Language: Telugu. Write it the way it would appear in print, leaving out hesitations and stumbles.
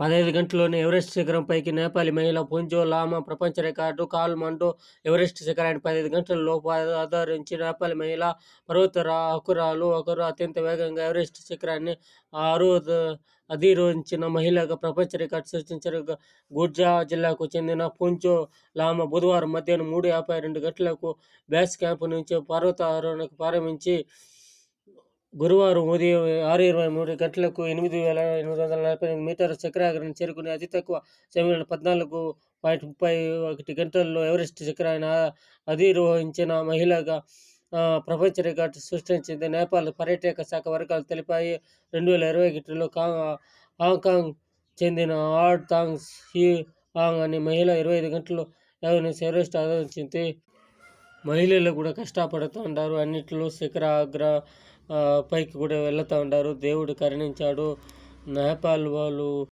15 గంటల్లోనే ఎవరెస్ట్ శిఖరం పైకి నేపాలీ మహిళ పొంజో లామా ప్రపంచ రికార్డు. కాఠ్మండు ఎవరెస్ట్ శిఖరాన్ని 15 గంటలలోపు అధిరోహించిన నేపాలీ మహిళ పర్వతారోహకురాలు. ఒకరు అత్యంత వేగంగా ఎవరెస్ట్ శిఖరాన్ని అధిరోహించిన మహిళగా ప్రపంచ రికార్డు సృష్టించారు. గుర్జా జిల్లాకు చెందిన పొంజో లామా బుధవారం మధ్యాహ్నం 3:52 గంటలకు బేస్ క్యాంప్ నుంచి పర్వతారోహణకు ప్రారంభించి గురువారం ఉదయం 6:23 గంటలకు 8,848 మీటర్ల శిఖరాగ్రాన్ని చేరుకుని అతి తక్కువ సమయంలో 14.31 గంటల్లో ఎవరెస్ట్ శిఖరాన్ని అధిరోహించిన మహిళగా ప్రపంచ రికార్డు సృష్టించింది. నేపాల్ పర్యాటక శాఖ వర్గాలు తెలిపాయి. 2021లో హాంకాంగ్ చెందిన ఆడ్ తాంగ్ హీఆంగ్ అనే మహిళ 25 గంటల్లో ఎవరెస్ట్ అధిరోహించింది. మహిళలు కూడా కష్టపడుతూ ఉంటారు, అన్నిట్లో శిఖరాగ్ర పైకి కూడా వెళ్తూ ఉంటారు. దేవుడు కరుణించాడు. నేపాల్ వాళ్ళు